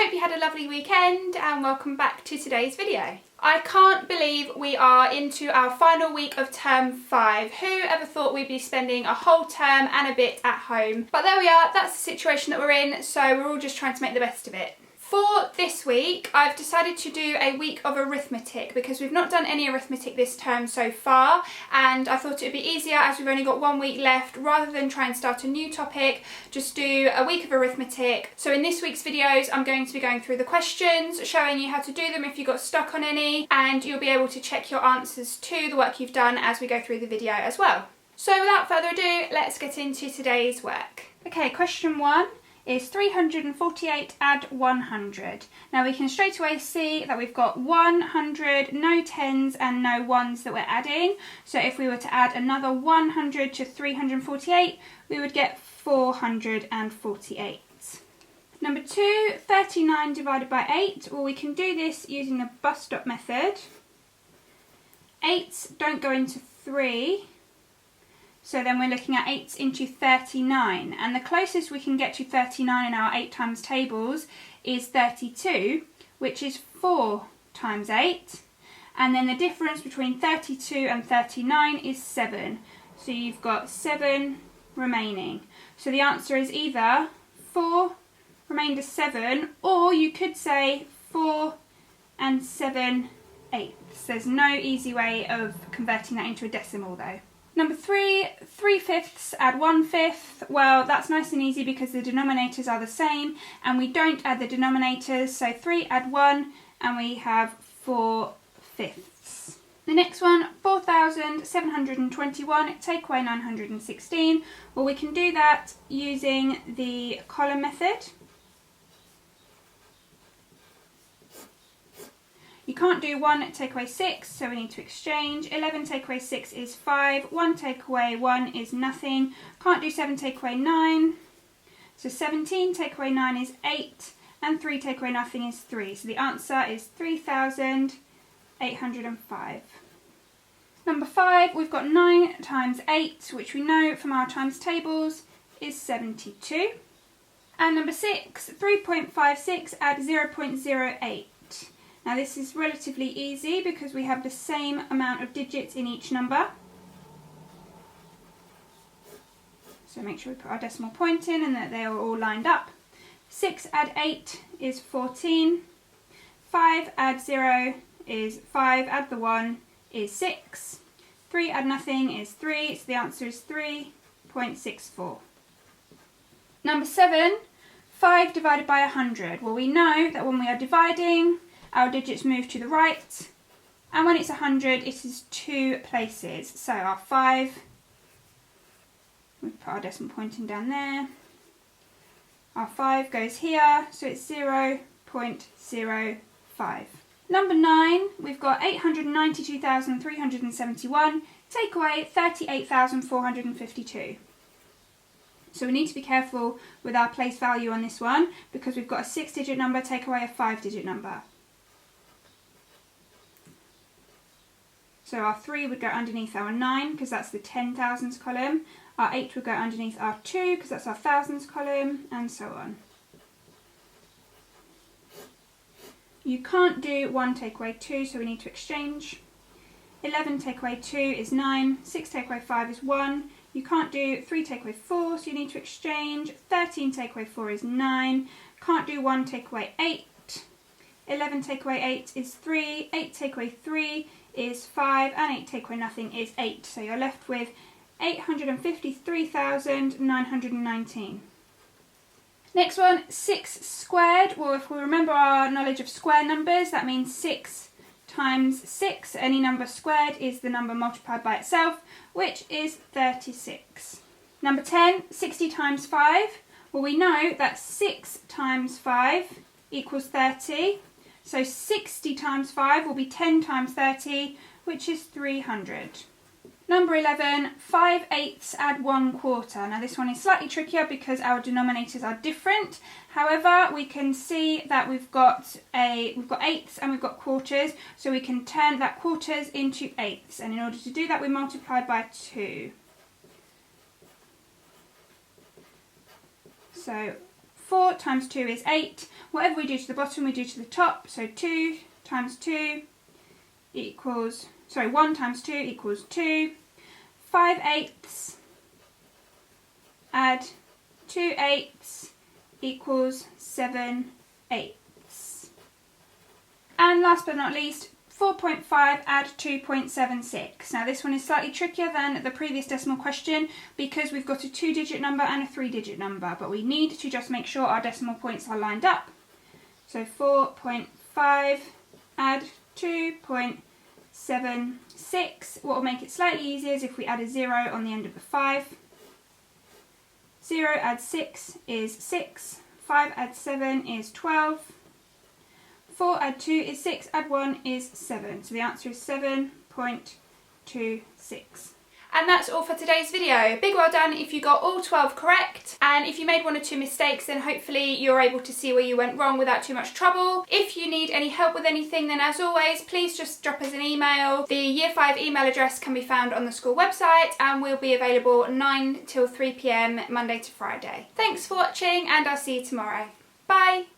hope you had a lovely weekend and welcome back to today's video. I can't believe we are into our final week of term 5. Who ever thought we'd be spending a whole term and a bit at home? But there we are, that's the situation that we're in, so we're all just trying to make the best of it. For this week, I've decided to do a week of arithmetic because we've not done any arithmetic this term so far, and I thought it would be easier as we've only got 1 week left, rather than try and start a new topic, just do a week of arithmetic. So in this week's videos, I'm going to be going through the questions, showing you how to do them if you got stuck on any, and you'll be able to check your answers to the work you've done as we go through the video as well. So without further ado, let's get into today's work. Okay, question 1. Is 348 add 100. Now we can straight away see that we've got 100, no tens and no ones that we're adding. So if we were to add another 100 to 348, we would get 448. Number 2, 39 divided by 8. Well, we can do this using the bus stop method. 8s don't go into 3. So then we're looking at 8s into 39, and the closest we can get to 39 in our 8 times tables is 32, which is 4 times 8, and then the difference between 32 and 39 is 7, so you've got 7 remaining. So the answer is either 4 remainder 7, or you could say 4 and 7/8. There's no easy way of converting that into a decimal though. Number 3, 3/5 add 1/5. Well, that's nice and easy because the denominators are the same and we don't add the denominators. So 3 add 1 and we have 4/5. The next one, 4,721 take away 916. Well, we can do that using the column method. You can't do 1 take away 6, so we need to exchange. 11 take away 6 is 5. 1 take away 1 is nothing. Can't do 7 take away 9. So 17 take away 9 is 8. And 3 take away nothing is 3. So the answer is 3,805. Number 5, we've got 9 times 8, which we know from our times tables is 72. And number 6, 3.56 add 0.08. Now this is relatively easy because we have the same amount of digits in each number. So make sure we put our decimal point in and that they are all lined up. 6 add 8 is 14. 5 add 0 is 5, add the 1 is 6. 3 add nothing is 3, so the answer is 3.64. Number 7, 5 divided by 100. Well, we know that when we are dividing, our digits move to the right, and when it's 100 it is 2 places. So our 5, we put our decimal point in down there, our 5 goes here, so it's 0.05. Number 9, we've got 892,371 take away 38,452. So we need to be careful with our place value on this one because we've got a 6-digit number take away a 5-digit number. So our 3 would go underneath our 9 because that's the 10,000s column. Our 8 would go underneath our 2 because that's our thousands column, and so on. You can't do 1 take away 2, so we need to exchange. 11 take away 2 is 9. 6 take away 5 is 1. You can't do 3 take away 4, so you need to exchange. 13 take away 4 is 9. Can't do 1 take away 8. 11 take away 8 is 3. 8 take away 3 is 5, and 8 take away nothing is 8. So you're left with 853,919. Next one, 6 squared. Well, if we remember our knowledge of square numbers, that means 6 times 6. Any number squared is the number multiplied by itself, which is 36. Number 10, 60 times 5. Well, we know that 6 times 5 equals 30. So 60 times 5 will be 10 times 30, which is 300. Number 11, 5/8 add 1/4. Now this one is slightly trickier because our denominators are different. However, we can see that we've got eighths and we've got quarters, so we can turn that quarters into eighths. And in order to do that, we multiply by 2. So 4 times 2 is 8. Whatever we do to the bottom, we do to the top. So 2 times 2 equals, 1 times 2 equals 2. 5/8 add 2/8 equals 7/8. And last but not least, 4.5 add 2.76. Now this one is slightly trickier than the previous decimal question because we've got a 2-digit number and a 3-digit number, but we need to just make sure our decimal points are lined up. So 4.5 add 2.76. What will make it slightly easier is if we add a 0 on the end of the 5. 0 add 6 is 6. 5 add 7 is 12. 4 add 2 is 6, add 1 is 7. So the answer is 7.26. And that's all for today's video. Big well done if you got all 12 correct. And if you made 1 or 2 mistakes, then hopefully you're able to see where you went wrong without too much trouble. If you need any help with anything, then as always, please just drop us an email. The Year 5 email address can be found on the school website and we'll be available 9 till 3 p.m. Monday to Friday. Thanks for watching and I'll see you tomorrow. Bye!